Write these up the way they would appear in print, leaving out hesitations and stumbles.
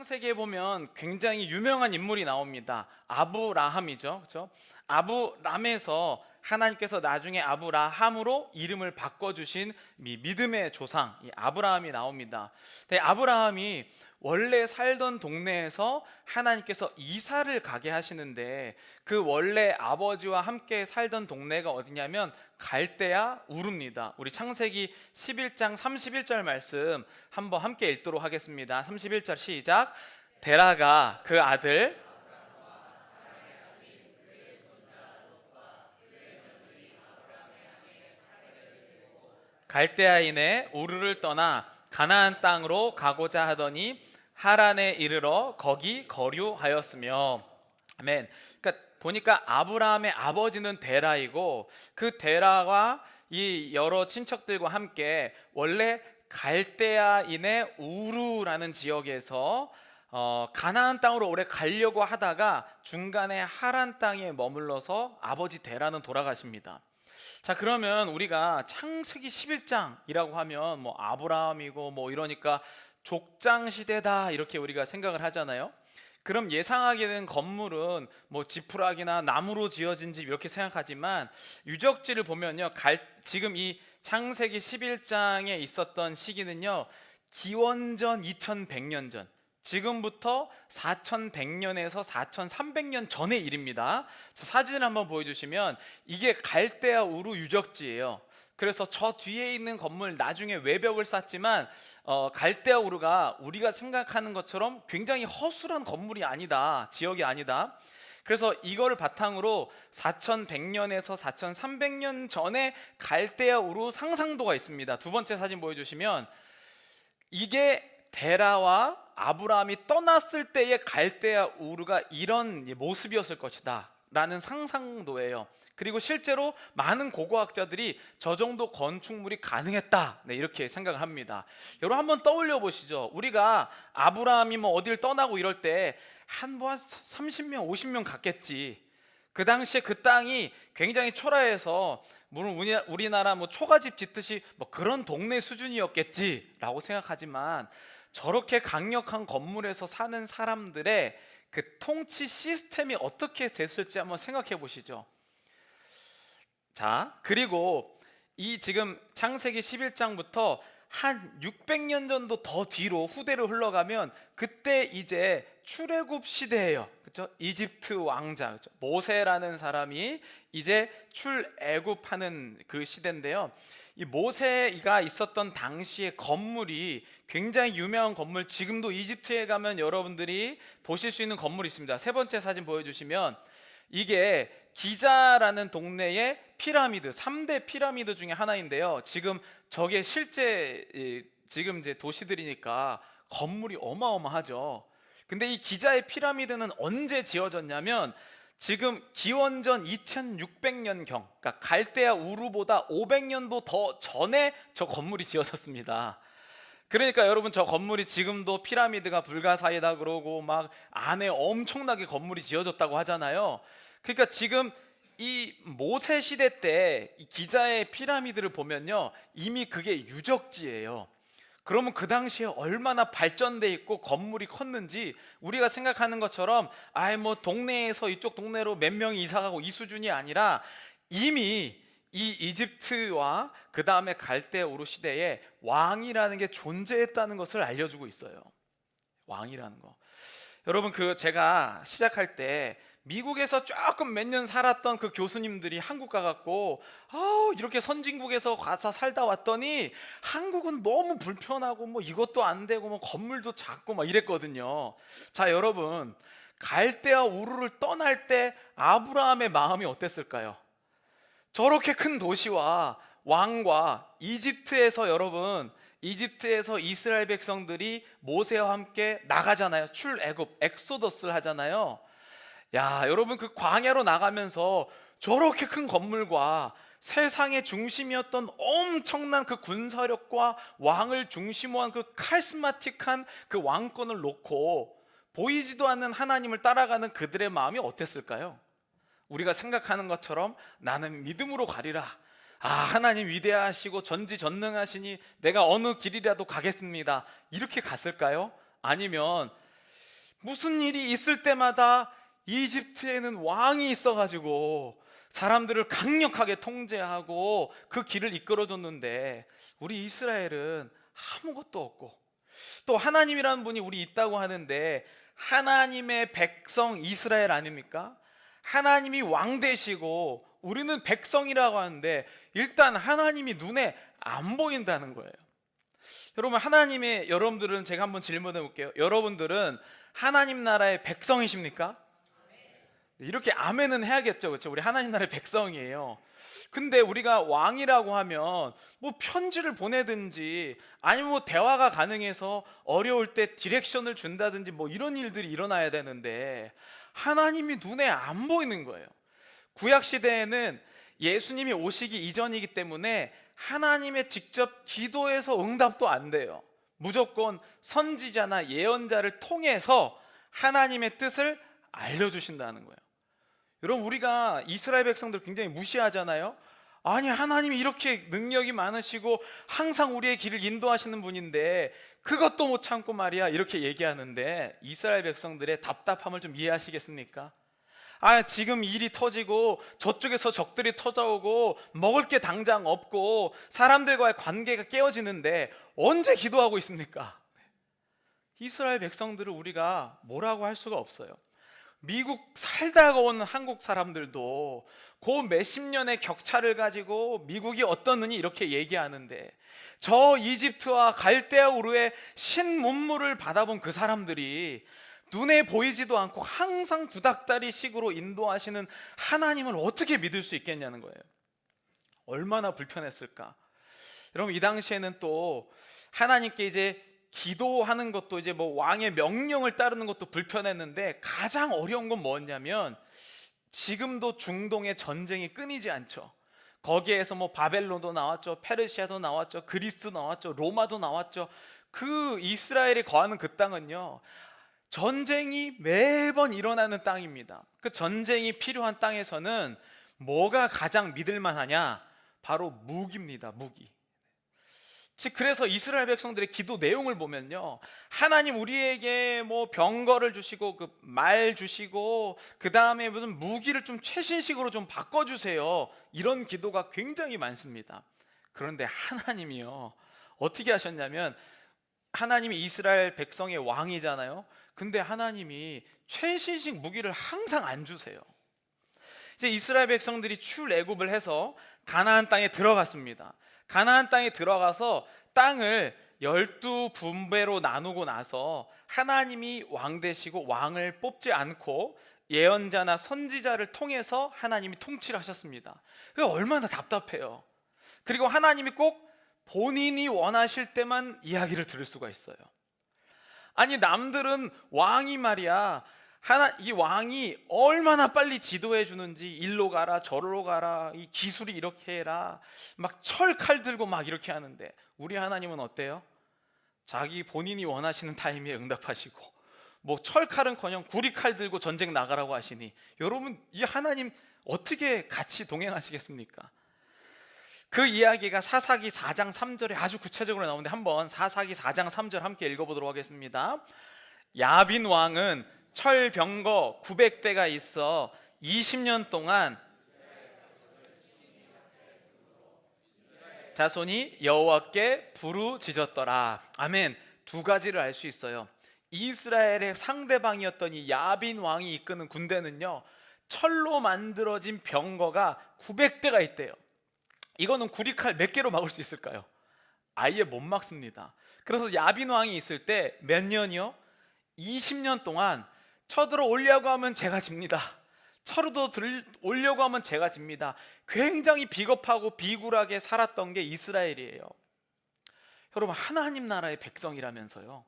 창세기에 보면 굉장히 유명한 인물이 나옵니다. 아브라함이죠. 그렇죠? 아브람에서 하나님께서 나중에 아브라함으로 이름을 바꿔주신 믿음의 조상 이 아브라함이 나옵니다. 근데 아브라함이 원래 살던 동네에서 하나님께서 이사를 가게 하시는데 그 원래 아버지와 함께 살던 동네가 어디냐면 갈대아 우르입니다. 우리 창세기 11장 31절 말씀 한번 함께 읽도록 하겠습니다. 31절 시작. 데라가 그 아들 갈대아인의 우르를 떠나 가나안 땅으로 가고자 하더니 하란에 이르러 거기 거류하였으며. 아멘. 그러니까 보니까 아브라함의 아버지는 데라이고 그 데라와 이 여러 친척들과 함께 원래 갈대아인의 우르라는 지역에서 가나안 땅으로 오래 가려고 하다가 중간에 하란 땅에 머물러서 아버지 데라는 돌아가십니다. 자, 그러면 우리가 창세기 11장이라고 하면 뭐 아브라함이고 뭐 이러니까 족장 시대다 이렇게 우리가 생각을 하잖아요. 그럼 예상하게 된 건물은 뭐 지푸라기나 나무로 지어진 집 이렇게 생각하지만 유적지를 보면요, 지금 이 창세기 11장에 있었던 시기는요 기원전 2100년 전, 지금부터 4100년에서 4300년 전의 일입니다. 자, 사진을 한번 보여주시면 이게 갈대아 우르 유적지예요. 그래서 저 뒤에 있는 건물 나중에 외벽을 쌓지만 갈대아 우르가 우리가 생각하는 것처럼 굉장히 허술한 건물이 아니다, 지역이 아니다. 그래서 이거를 바탕으로 4100년에서 4300년 전에 갈대아 우르 상상도가 있습니다. 두 번째 사진 보여주시면 이게 데라와 아브라함이 떠났을 때의 갈대아 우르가 이런 모습이었을 것이다 라는 상상도예요. 그리고 실제로 많은 고고학자들이 저 정도 건축물이 가능했다, 네, 이렇게 생각을 합니다. 여러분 한번 떠올려 보시죠. 우리가 아브라함이 뭐 어딜 떠나고 이럴 때 한 30명 50명 갔겠지. 그 당시에 그 땅이 굉장히 초라해서 물론 우리나라 뭐 초가집 짓듯이 뭐 그런 동네 수준이었겠지라고 생각하지만 저렇게 강력한 건물에서 사는 사람들의 그 통치 시스템이 어떻게 됐을지 한번 생각해 보시죠. 자, 그리고 이 지금 창세기 11장부터 한 600년 정도 더 뒤로 후대로 흘러가면 그때 이제 출애굽 시대예요. 그렇죠? 이집트 왕자, 그렇죠? 모세라는 사람이 이제 출애굽하는 그 시대인데요. 이 모세가 있었던 당시의 건물이 굉장히 유명한 건물, 지금도 이집트에 가면 여러분들이 보실 수 있는 건물이 있습니다. 세 번째 사진 보여주시면 이게 기자라는 동네의 피라미드, 3대 피라미드 중에 하나인데요. 지금 저게 실제 지금 이제 도시들이니까 건물이 어마어마하죠. 근데 이 기자의 피라미드는 언제 지어졌냐면 지금 기원전 2600년경, 그러니까 갈대아 우르보다 500년도 더 전에 저 건물이 지어졌습니다. 그러니까 여러분 저 건물이 지금도 피라미드가 불가사의다 그러고 막 안에 엄청나게 건물이 지어졌다고 하잖아요. 그러니까 지금 이 모세 시대 때 이 기자의 피라미드를 보면요 이미 그게 유적지예요. 그러면 그 당시에 얼마나 발전돼 있고 건물이 컸는지 우리가 생각하는 것처럼 아이 뭐 동네에서 이쪽 동네로 몇 명이 이사가고 이 수준이 아니라 이미 이 이집트와 그 다음에 갈대아 우르 시대에 왕이라는 게 존재했다는 것을 알려주고 있어요. 왕이라는 거. 여러분 그 제가 시작할 때 미국에서 조금 몇 년 살았던 그 교수님들이 한국 가갖고 이렇게 선진국에서 가서 살다 왔더니 한국은 너무 불편하고 뭐 이것도 안 되고 뭐 건물도 작고 막 이랬거든요. 자, 여러분 갈대아 우르를 떠날 때 아브라함의 마음이 어땠을까요? 저렇게 큰 도시와 왕과 이집트에서 여러분 이집트에서 이스라엘 백성들이 모세와 함께 나가잖아요. 출애굽 엑소더스를 하잖아요. 야, 여러분 그 광야로 나가면서 저렇게 큰 건물과 세상의 중심이었던 엄청난 그 군사력과 왕을 중심으로 한 그 카리스마틱한 그 왕권을 놓고 보이지도 않는 하나님을 따라가는 그들의 마음이 어땠을까요? 우리가 생각하는 것처럼 나는 믿음으로 가리라, 하나님 위대하시고 전지전능하시니 내가 어느 길이라도 가겠습니다, 이렇게 갔을까요? 아니면 무슨 일이 있을 때마다 이집트에는 왕이 있어가지고 사람들을 강력하게 통제하고 그 길을 이끌어줬는데 우리 이스라엘은 아무것도 없고, 또 하나님이라는 분이 우리 있다고 하는데 하나님의 백성 이스라엘 아닙니까? 하나님이 왕 되시고 우리는 백성이라고 하는데 일단 하나님이 눈에 안 보인다는 거예요. 여러분들은 제가 한번 질문해 볼게요. 여러분들은 하나님 나라의 백성이십니까? 이렇게 아멘은 해야겠죠, 그렇죠? 우리 하나님 나라의 백성이에요. 근데 우리가 왕이라고 하면 뭐 편지를 보내든지 아니면 뭐 대화가 가능해서 어려울 때 디렉션을 준다든지 뭐 이런 일들이 일어나야 되는데 하나님이 눈에 안 보이는 거예요. 구약 시대에는 예수님이 오시기 이전이기 때문에 하나님의 직접 기도에서 응답도 안 돼요. 무조건 선지자나 예언자를 통해서 하나님의 뜻을 알려주신다는 거예요. 여러분, 우리가 이스라엘 백성들 굉장히 무시하잖아요. 아니, 하나님이 이렇게 능력이 많으시고 항상 우리의 길을 인도하시는 분인데 그것도 못 참고 말이야 이렇게 얘기하는데 이스라엘 백성들의 답답함을 좀 이해하시겠습니까? 지금 일이 터지고 저쪽에서 적들이 터져오고 먹을 게 당장 없고 사람들과의 관계가 깨어지는데 언제 기도하고 있습니까? 이스라엘 백성들을 우리가 뭐라고 할 수가 없어요. 미국 살다가 온 한국 사람들도 그 몇십 년의 격차를 가지고 미국이 어떻느니 이렇게 얘기하는데 저 이집트와 갈대아 우르의 신문물을 받아본 그 사람들이 눈에 보이지도 않고 항상 구닥다리 식으로 인도하시는 하나님을 어떻게 믿을 수 있겠냐는 거예요. 얼마나 불편했을까. 여러분, 이 당시에는 또 하나님께 이제 기도하는 것도 이제 뭐 왕의 명령을 따르는 것도 불편했는데 가장 어려운 건 뭐였냐면 지금도 중동의 전쟁이 끊이지 않죠. 거기에서 뭐 바벨론도 나왔죠, 페르시아도 나왔죠, 그리스도 나왔죠, 로마도 나왔죠. 그 이스라엘이 거하는 그 땅은요, 전쟁이 매번 일어나는 땅입니다. 그 전쟁이 필요한 땅에서는 뭐가 가장 믿을만하냐? 바로 무기입니다. 무기. 즉 그래서 이스라엘 백성들의 기도 내용을 보면요, 하나님 우리에게 뭐 병거를 주시고 그 말 주시고 그 다음에 무슨 무기를 좀 최신식으로 좀 바꿔주세요, 이런 기도가 굉장히 많습니다. 그런데 하나님이요 어떻게 하셨냐면, 하나님이 이스라엘 백성의 왕이잖아요. 근데 하나님이 최신식 무기를 항상 안 주세요. 이제 이스라엘 백성들이 출애굽을 해서 가나안 땅에 들어갔습니다. 가나안 땅에 들어가서 땅을 12분배로 나누고 나서 하나님이 왕 되시고 왕을 뽑지 않고 예언자나 선지자를 통해서 하나님이 통치를 하셨습니다. 그게 얼마나 답답해요. 그리고 하나님이 꼭 본인이 원하실 때만 이야기를 들을 수가 있어요. 아니, 남들은 왕이 말이야, 이 왕이 얼마나 빨리 지도해 주는지, 일로 가라 저로 가라, 이 기술이 이렇게 해라, 막 철칼 들고 막 이렇게 하는데 우리 하나님은 어때요? 자기 본인이 원하시는 타이밍에 응답하시고 뭐 철칼은커녕 구리칼 들고 전쟁 나가라고 하시니 여러분, 이 하나님 어떻게 같이 동행하시겠습니까? 그 이야기가 사사기 4장 3절에 아주 구체적으로 나오는데 한번 사사기 4장 3절 함께 읽어보도록 하겠습니다. 야빈 왕은 철병거 900대가 있어 20년 동안 자손이 여호와께 부르짖었더라. 아멘. 두 가지를 알 수 있어요. 이스라엘의 상대방이었던 이 야빈 왕이 이끄는 군대는요, 철로 만들어진 병거가 900대가 있대요. 이거는 구리칼 몇 개로 막을 수 있을까요? 아예 못 막습니다. 그래서 야빈 왕이 있을 때 몇 년이요? 20년 동안 쳐들어 오려고 하면 제가 집니다. 쳐들어 오려고 하면 제가 집니다. 굉장히 비겁하고 비굴하게 살았던 게 이스라엘이에요. 여러분, 하나님 나라의 백성이라면서요,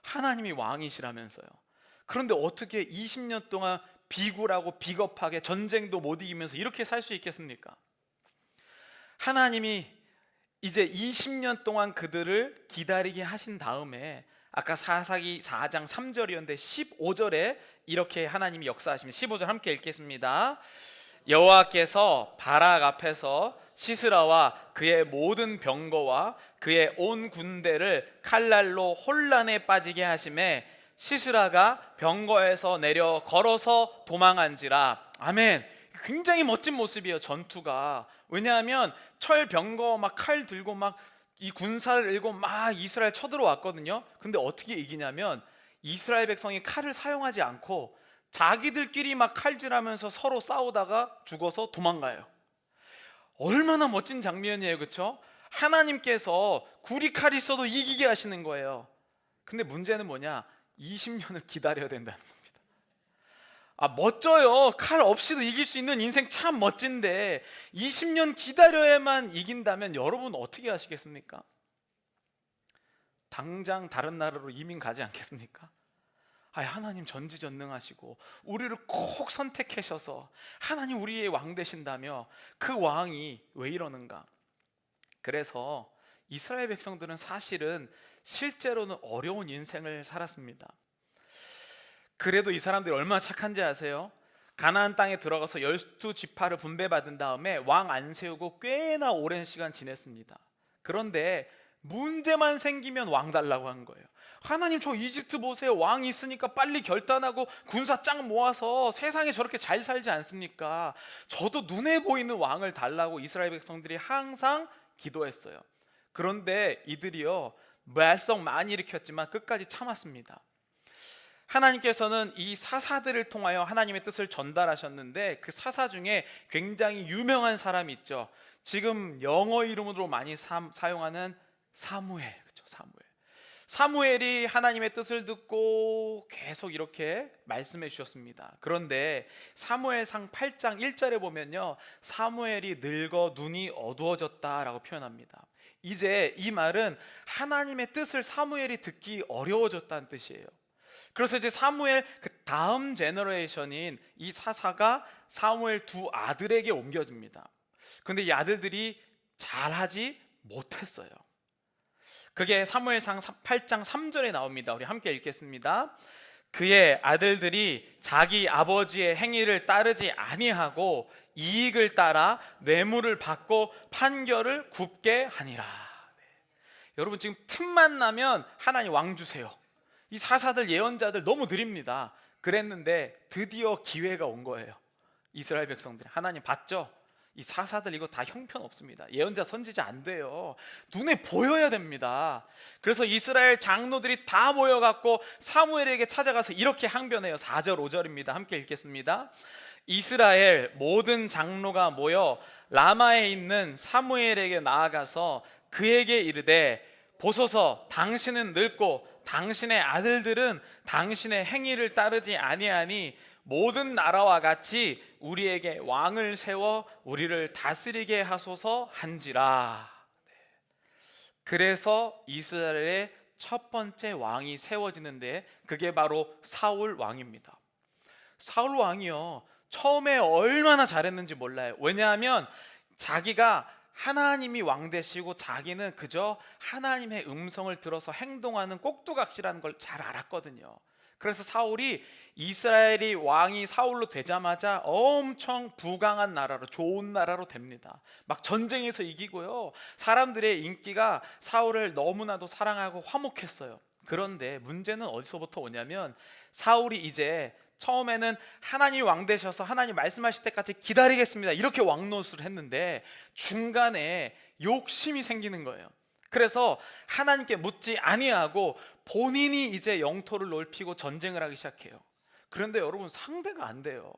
하나님이 왕이시라면서요. 그런데 어떻게 20년 동안 비굴하고 비겁하게 전쟁도 못 이기면서 이렇게 살 수 있겠습니까? 하나님이 이제 20년 동안 그들을 기다리게 하신 다음에 아까 사사기 4장 3절이었는데 15절에 이렇게 하나님이 역사하십니다. 15절 함께 읽겠습니다. 여호와께서 바락 앞에서 시스라와 그의 모든 병거와 그의 온 군대를 칼날로 혼란에 빠지게 하심에 시스라가 병거에서 내려 걸어서 도망한지라. 아멘. 굉장히 멋진 모습이에요, 전투가. 왜냐하면 철 병거 막 칼 들고 막 이 군사를 일고 막 이스라엘 쳐들어왔거든요. 근데 어떻게 이기냐면 이스라엘 백성이 칼을 사용하지 않고 자기들끼리 막 칼질하면서 서로 싸우다가 죽어서 도망가요. 얼마나 멋진 장면이에요, 그렇죠? 하나님께서 구리 칼이 있어도 이기게 하시는 거예요. 근데 문제는 뭐냐? 20년을 기다려야 된다는 겁니다. 멋져요. 칼 없이도 이길 수 있는 인생 참 멋진데 20년 기다려야만 이긴다면 여러분 어떻게 하시겠습니까? 당장 다른 나라로 이민 가지 않겠습니까? 하나님 전지전능하시고 우리를 꼭 선택하셔서 하나님 우리의 왕 되신다며 그 왕이 왜 이러는가? 그래서 이스라엘 백성들은 사실은 실제로는 어려운 인생을 살았습니다. 그래도 이 사람들이 얼마나 착한지 아세요? 가나안 땅에 들어가서 12지파를 분배받은 다음에 왕 안 세우고 꽤나 오랜 시간 지냈습니다. 그런데 문제만 생기면 왕 달라고 한 거예요. 하나님, 저 이집트 보세요. 왕이 있으니까 빨리 결단하고 군사 짱 모아서 세상에 저렇게 잘 살지 않습니까? 저도 눈에 보이는 왕을 달라고 이스라엘 백성들이 항상 기도했어요. 그런데 이들이요, 말썽 많이 일으켰지만 끝까지 참았습니다. 하나님께서는 이 사사들을 통하여 하나님의 뜻을 전달하셨는데 그 사사 중에 굉장히 유명한 사람이 있죠. 지금 영어 이름으로 많이 사용하는 사무엘, 그렇죠? 사무엘이 하나님의 뜻을 듣고 계속 이렇게 말씀해 주셨습니다. 그런데 사무엘상 8장 1절에 보면요, 사무엘이 늙어 눈이 어두워졌다라고 표현합니다. 이제 이 말은 하나님의 뜻을 사무엘이 듣기 어려워졌다는 뜻이에요. 그래서 이제 사무엘 그 다음 제너레이션인 이 사사가 사무엘 두 아들에게 옮겨집니다. 근데 이 아들들이 잘하지 못했어요. 그게 사무엘상 8장 3절에 나옵니다. 우리 함께 읽겠습니다. 그의 아들들이 자기 아버지의 행위를 따르지 아니하고 이익을 따라 뇌물을 받고 판결을 굽게 하니라. 네. 여러분, 지금 틈만 나면 하나님 왕 주세요. 이 사사들 예언자들 너무 느립니다. 그랬는데 드디어 기회가 온 거예요. 이스라엘 백성들, 하나님 봤죠? 이 사사들 이거 다 형편없습니다. 예언자 선지자 안 돼요. 눈에 보여야 됩니다. 그래서 이스라엘 장로들이 다 모여갖고 사무엘에게 찾아가서 이렇게 항변해요. 4절 5절입니다. 함께 읽겠습니다. 이스라엘 모든 장로가 모여 라마에 있는 사무엘에게 나아가서 그에게 이르되, 보소서, 당신은 늙고 당신의 아들들은 당신의 행위를 따르지 아니하니 모든 나라와 같이 우리에게 왕을 세워 우리를 다스리게 하소서 한지라. 그래서 이스라엘의 첫 번째 왕이 세워지는데 그게 바로 사울 왕입니다. 사울 왕이요, 처음에 얼마나 잘했는지 몰라요. 왜냐하면 자기가 하나님이 왕 되시고 자기는 그저 하나님의 음성을 들어서 행동하는 꼭두각시라는 걸 잘 알았거든요. 그래서 사울이 이스라엘이 왕이 사울로 되자마자 엄청 부강한 나라로, 좋은 나라로 됩니다. 막 전쟁에서 이기고요, 사람들의 인기가 사울을 너무나도 사랑하고 화목했어요. 그런데 문제는 어디서부터 오냐면 사울이 이제 처음에는 하나님 왕 되셔서 하나님 말씀하실 때까지 기다리겠습니다 이렇게 왕노릇을 했는데 중간에 욕심이 생기는 거예요. 그래서 하나님께 묻지 아니하고 본인이 이제 영토를 넓히고 전쟁을 하기 시작해요. 그런데 여러분, 상대가 안 돼요.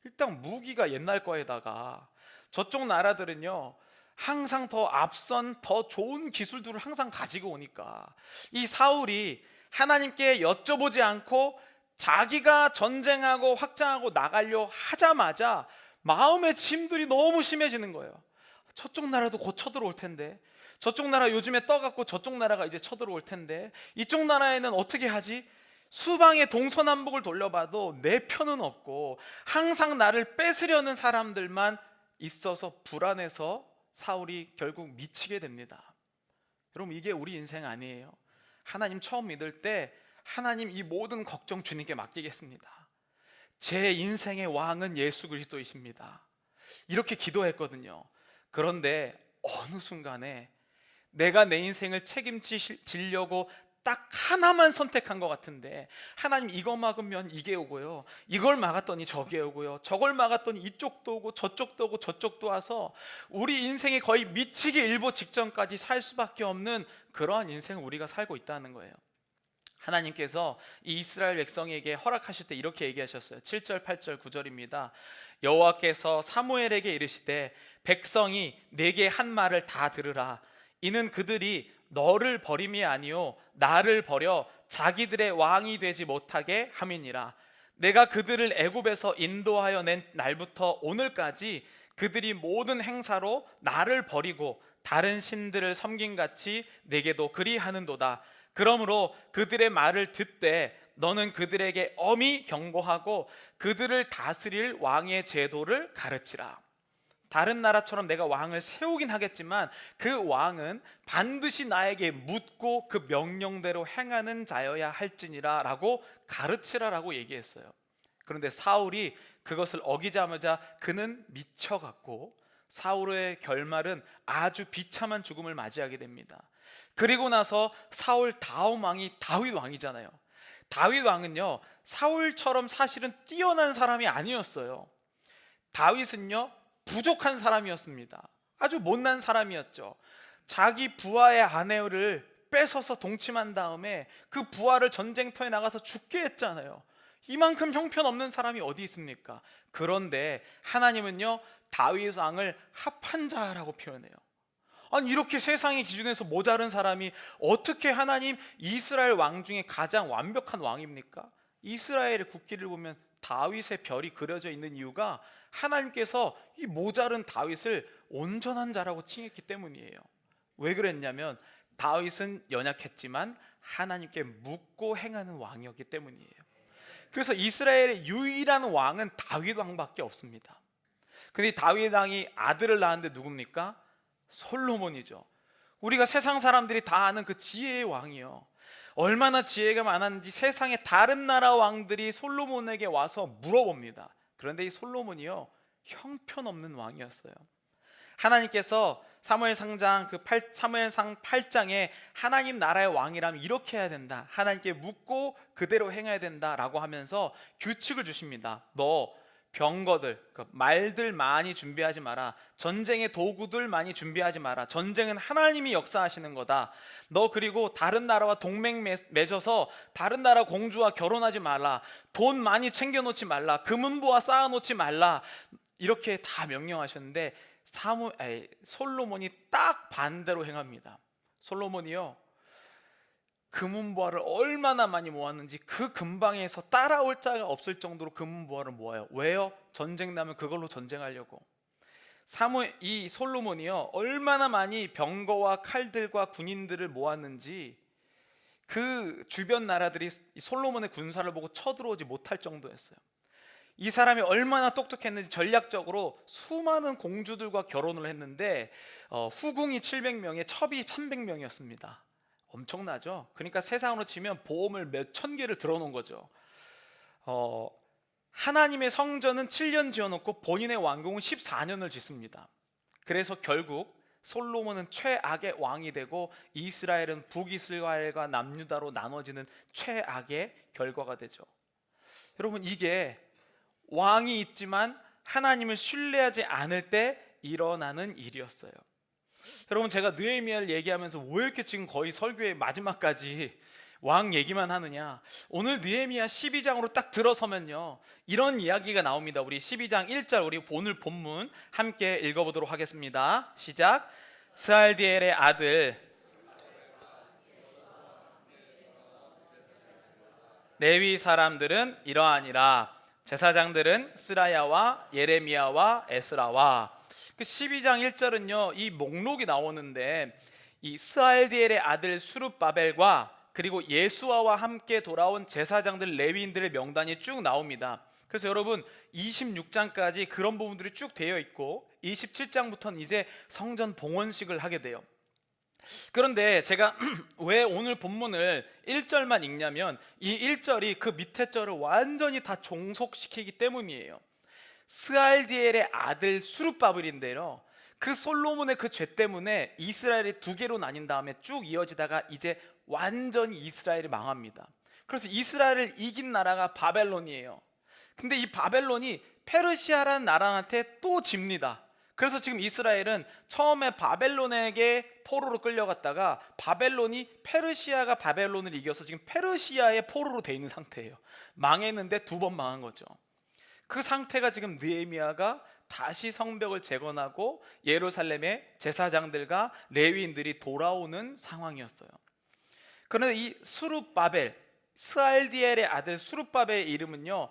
일단 무기가 옛날 거에다가 저쪽 나라들은요 항상 더 앞선 더 좋은 기술들을 항상 가지고 오니까 이 사울이 하나님께 여쭤보지 않고 자기가 전쟁하고 확장하고 나가려 하자마자 마음의 짐들이 너무 심해지는 거예요. 저쪽 나라도 곧 쳐들어올 텐데, 저쪽 나라 요즘에 떠갖고 저쪽 나라가 이제 쳐들어올 텐데, 이쪽 나라에는 어떻게 하지? 수방의 동서남북을 돌려봐도 내 편은 없고 항상 나를 뺏으려는 사람들만 있어서 불안해서 사울이 결국 미치게 됩니다. 여러분, 이게 우리 인생 아니에요? 하나님 처음 믿을 때 하나님 이 모든 걱정 주님께 맡기겠습니다. 제 인생의 왕은 예수 그리스도이십니다. 이렇게 기도했거든요. 그런데 어느 순간에 내가 내 인생을 책임지려고 딱 하나만 선택한 것 같은데 하나님 이거 막으면 이게 오고요, 이걸 막았더니 저게 오고요, 저걸 막았더니 이쪽도 오고 저쪽도 오고 저쪽도 와서 우리 인생이 거의 미치기 일보 직전까지 살 수밖에 없는 그러한 인생을 우리가 살고 있다는 거예요. 하나님께서 이 이스라엘 백성에게 허락하실 때 이렇게 얘기하셨어요. 7절 8절 9절입니다. 여호와께서 사무엘에게 이르시되 백성이 내게 한 말을 다 들으라. 이는 그들이 너를 버림이 아니요 나를 버려 자기들의 왕이 되지 못하게 함이니라. 내가 그들을 애굽에서 인도하여 낸 날부터 오늘까지 그들이 모든 행사로 나를 버리고 다른 신들을 섬김같이 내게도 그리하는도다. 그러므로 그들의 말을 듣되 너는 그들에게 엄히 경고하고 그들을 다스릴 왕의 제도를 가르치라. 다른 나라처럼 내가 왕을 세우긴 하겠지만 그 왕은 반드시 나에게 묻고 그 명령대로 행하는 자여야 할지니라 라고 가르치라라고 얘기했어요. 그런데 사울이 그것을 어기자마자 그는 미쳐갔고 사울의 결말은 아주 비참한 죽음을 맞이하게 됩니다. 그리고 나서 사울 다음 왕이 다윗 왕이잖아요. 다윗 왕은요 사울처럼 사실은 뛰어난 사람이 아니었어요. 다윗은요 부족한 사람이었습니다. 아주 못난 사람이었죠. 자기 부하의 아내를 뺏어서 동침한 다음에 그 부하를 전쟁터에 나가서 죽게 했잖아요. 이만큼 형편없는 사람이 어디 있습니까? 그런데 하나님은요 다윗 왕을 합한 자라고 표현해요. 아니 이렇게 세상의 기준에서 모자른 사람이 어떻게 하나님 이스라엘 왕 중에 가장 완벽한 왕입니까? 이스라엘의 국기를 보면 다윗의 별이 그려져 있는 이유가 하나님께서 이 모자른 다윗을 온전한 자라고 칭했기 때문이에요. 왜 그랬냐면 다윗은 연약했지만 하나님께 묻고 행하는 왕이었기 때문이에요. 그래서 이스라엘의 유일한 왕은 다윗 왕밖에 없습니다. 근데 다윗 왕이 아들을 낳았는데 누굽니까? 솔로몬이죠. 우리가 세상 사람들이 다 아는 그 지혜의 왕이요, 얼마나 지혜가 많았는지 세상의 다른 나라 왕들이 솔로몬에게 와서 물어봅니다. 그런데 이 솔로몬이요 형편없는 왕이었어요. 하나님께서 사무엘상 8장에 하나님 나라의 왕이라면 이렇게 해야 된다, 하나님께 묻고 그대로 행해야 된다라고 하면서 규칙을 주십니다. 너 병거들, 말들 많이 준비하지 마라. 전쟁의 도구들 많이 준비하지 마라. 전쟁은 하나님이 역사하시는 거다. 너 그리고 다른 나라와 동맹 맺어서 다른 나라 공주와 결혼하지 말라. 돈 많이 챙겨놓지 말라. 금은보화 쌓아놓지 말라. 이렇게 다 명령하셨는데 솔로몬이 딱 반대로 행합니다. 솔로몬이요 금은보화를 얼마나 많이 모았는지 그 근방에서 따라올 자가 없을 정도로 금은보화를 모아요. 왜요? 전쟁 나면 그걸로 전쟁하려고. 이 솔로몬이요 얼마나 많이 병거와 칼들과 군인들을 모았는지 그 주변 나라들이 솔로몬의 군사를 보고 쳐들어오지 못할 정도였어요. 이 사람이 얼마나 똑똑했는지 전략적으로 수많은 공주들과 결혼을 했는데 후궁이 700명에 첩이 300명이었습니다. 엄청나죠? 그러니까 세상으로 치면 보험을 몇 천 개를 들어놓은 거죠. 하나님의 성전은 7년 지어놓고 본인의 왕궁은 14년을 짓습니다. 그래서 결국 솔로몬은 최악의 왕이 되고 이스라엘은 북이스라엘과 남유다로 나눠지는 최악의 결과가 되죠. 여러분 이게 왕이 있지만 하나님을 신뢰하지 않을 때 일어나는 일이었어요. 여러분 제가 느헤미야를 얘기하면서 왜 이렇게 지금 거의 설교의 마지막까지 왕 얘기만 하느냐, 오늘 느헤미야 12장으로 딱 들어서면요 이런 이야기가 나옵니다. 우리 12장 1절 우리 오늘 본문 함께 읽어보도록 하겠습니다. 시작. 스알디엘의 아들 레위 사람들은 이러하니라. 제사장들은 스라야와 예레미야와 에스라와. 그 12장 1절은요 이 목록이 나오는데 이 스알디엘의 아들 수룹바벨과 그리고 예수아와 함께 돌아온 제사장들 레위인들의 명단이 쭉 나옵니다. 그래서 여러분 26장까지 그런 부분들이 쭉 되어 있고 27장부터는 이제 성전 봉헌식을 하게 돼요. 그런데 제가 왜 오늘 본문을 1절만 읽냐면 이 1절이 그 밑에 절을 완전히 다 종속시키기 때문이에요. 스알디엘의 아들 수룹바벨인데요 그 솔로몬의 그 죄 때문에 이스라엘이 두 개로 나뉜 다음에 쭉 이어지다가 이제 완전히 이스라엘이 망합니다. 그래서 이스라엘을 이긴 나라가 바벨론이에요. 근데 이 바벨론이 페르시아라는 나라한테 또 집니다. 그래서 지금 이스라엘은 처음에 바벨론에게 포로로 끌려갔다가 바벨론이 페르시아가 바벨론을 이겨서 지금 페르시아의 포로로 돼 있는 상태예요. 망했는데 두 번 망한 거죠. 그 상태가 지금 느헤미야가 다시 성벽을 재건하고 예루살렘의 제사장들과 레위인들이 돌아오는 상황이었어요. 그런데 이 수룹바벨, 스알디엘의 아들 수룹바벨의 이름은요,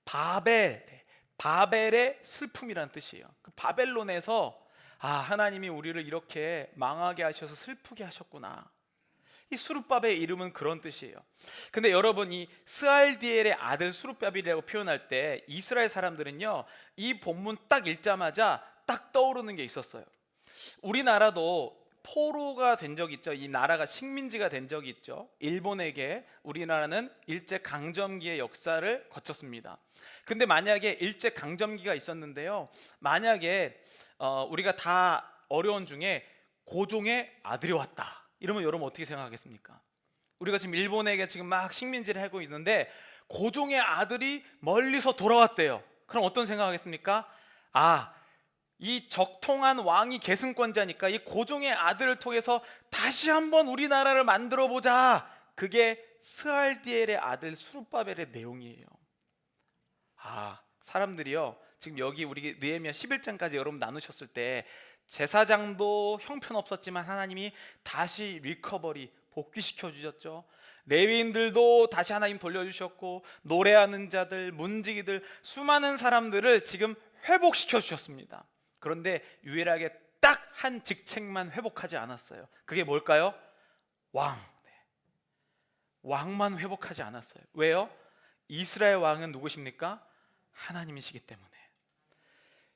바벨의 슬픔이라는 뜻이에요. 그 바벨론에서 하나님이 우리를 이렇게 망하게 하셔서 슬프게 하셨구나. 이 수룹바벨의 이름은 그런 뜻이에요. 근데 여러분, 이 스알디엘의 아들 수룹바벨이라고 표현할 때 이스라엘 사람들은요, 이 본문 딱 읽자마자 딱 떠오르는 게 있었어요. 우리나라도 포로가 된 적이 있죠. 이 나라가 식민지가 된 적이 있죠. 일본에게 우리나라는 일제강점기의 역사를 거쳤습니다. 근데 만약에 일제강점기가 있었는데요, 만약에 우리가 다 어려운 중에 고종의 아들이 왔다, 이러면 여러분 어떻게 생각하겠습니까? 우리가 지금 일본에게 지금 막 식민지를 하고 있는데 고종의 아들이 멀리서 돌아왔대요. 그럼 어떤 생각하겠습니까? 이 적통한 왕이 계승권자니까 이 고종의 아들을 통해서 다시 한번 우리나라를 만들어 보자. 그게 스알디엘의 아들 수룹바벨의 내용이에요. 사람들이요, 지금 여기 우리 느헤미야 11장까지 여러분 나누셨을 때 제사장도 형편없었지만 하나님이 다시 리커버리, 복귀시켜 주셨죠. 레위인들도 다시 하나님 돌려주셨고, 노래하는 자들, 문지기들, 수많은 사람들을 지금 회복시켜 주셨습니다. 그런데 유일하게 딱 한 직책만 회복하지 않았어요. 그게 뭘까요? 왕만 회복하지 않았어요. 왜요? 이스라엘 왕은 누구십니까? 하나님이시기 때문에.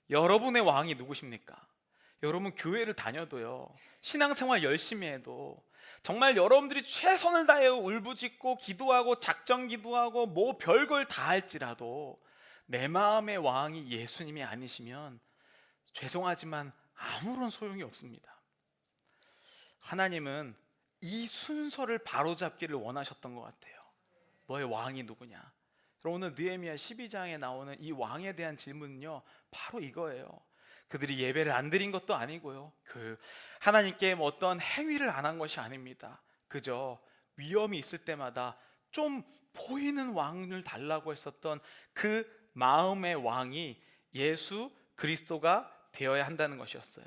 여러분의 왕이 누구십니까? 여러분 교회를 다녀도요, 신앙생활 열심히 해도 정말 여러분들이 최선을 다해 울부짖고 기도하고 작정 기도하고 뭐 별걸 다 할지라도 내 마음의 왕이 예수님이 아니시면 죄송하지만 아무런 소용이 없습니다. 하나님은 이 순서를 바로잡기를 원하셨던 것 같아요. 너의 왕이 누구냐? 오늘 느헤미야 12장에 나오는 이 왕에 대한 질문은요, 바로 이거예요. 그들이 예배를 안 드린 것도 아니고요, 하나님께 어떤 행위를 안 한 것이 아닙니다. 그저 위험이 있을 때마다 좀 보이는 왕을 달라고 했었던 그 마음의 왕이 예수 그리스도가 되어야 한다는 것이었어요.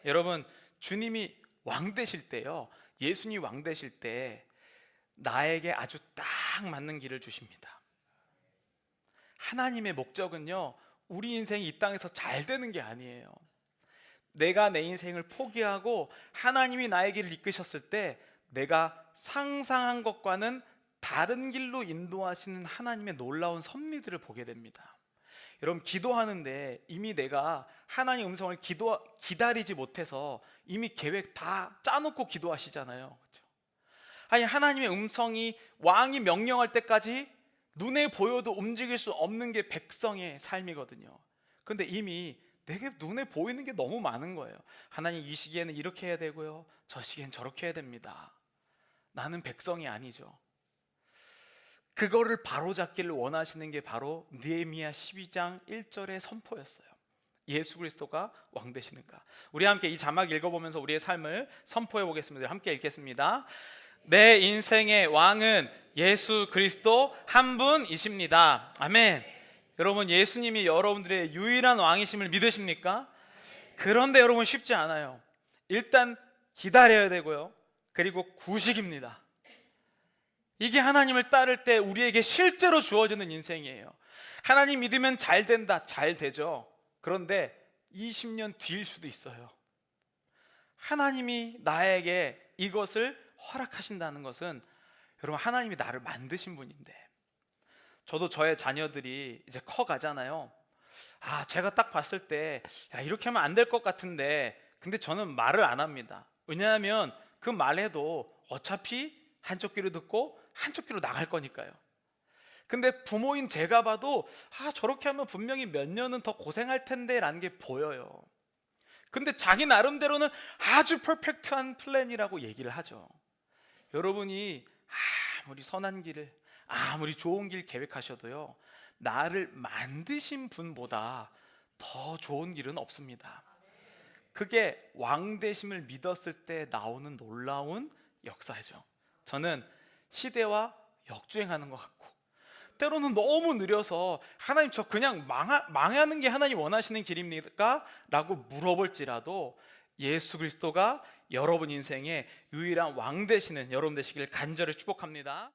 여러분, 주님이 왕 되실 때요, 예수님이 왕 되실 때 나에게 아주 딱 맞는 길을 주십니다. 하나님의 목적은요, 우리 인생이 이 땅에서 잘 되는 게 아니에요. 내가 내 인생을 포기하고 하나님이 나의 길을 이끄셨을 때 내가 상상한 것과는 다른 길로 인도하시는 하나님의 놀라운 섭리들을 보게 됩니다. 여러분, 기도하는데 이미 내가 하나님의 음성을 기다리지 못해서 이미 계획 다 짜놓고 기도하시잖아요. 그렇죠? 아니, 하나님의 음성이 왕이 명령할 때까지 눈에 보여도 움직일 수 없는 게 백성의 삶이거든요. 그런데 이미 내게 눈에 보이는 게 너무 많은 거예요. 하나님, 이 시기에는 이렇게 해야 되고요, 저 시기엔 저렇게 해야 됩니다. 나는 백성이 아니죠. 그거를 바로잡기를 원하시는 게 바로 느헤미야 12장 1절의 선포였어요. 예수 그리스도가 왕 되시는가. 우리 함께 이 자막 읽어보면서 우리의 삶을 선포해 보겠습니다. 함께 읽겠습니다. 내 인생의 왕은 예수 그리스도 한 분이십니다. 아멘. 여러분, 예수님이 여러분들의 유일한 왕이심을 믿으십니까? 그런데 여러분, 쉽지 않아요. 일단 기다려야 되고요, 그리고 구식입니다. 이게 하나님을 따를 때 우리에게 실제로 주어지는 인생이에요. 하나님 믿으면 잘 된다, 잘 되죠. 그런데 20년 뒤일 수도 있어요. 하나님이 나에게 이것을 허락하신다는 것은, 여러분, 하나님이 나를 만드신 분인데, 저도 저의 자녀들이 이제 커 가잖아요. 제가 딱 봤을 때 이렇게 하면 안 될 것 같은데, 근데 저는 말을 안 합니다. 왜냐하면 그 말해도 어차피 한쪽 귀로 듣고 한쪽 귀로 나갈 거니까요. 근데 부모인 제가 봐도 저렇게 하면 분명히 몇 년은 더 고생할 텐데 라는 게 보여요. 근데 자기 나름대로는 아주 퍼펙트한 플랜이라고 얘기를 하죠. 여러분이 아무리 선한 길을, 아무리 좋은 길 계획하셔도요, 나를 만드신 분보다 더 좋은 길은 없습니다. 그게 왕되심을 믿었을 때 나오는 놀라운 역사죠. 저는 시대와 역주행하는 것 같고, 때로는 너무 느려서 하나님, 저 그냥 망하는 게 하나님 원하시는 길입니까? 라고 물어볼지라도 예수 그리스도가 여러분 인생의 유일한 왕 되시는 여러분 되시길 간절히 축복합니다.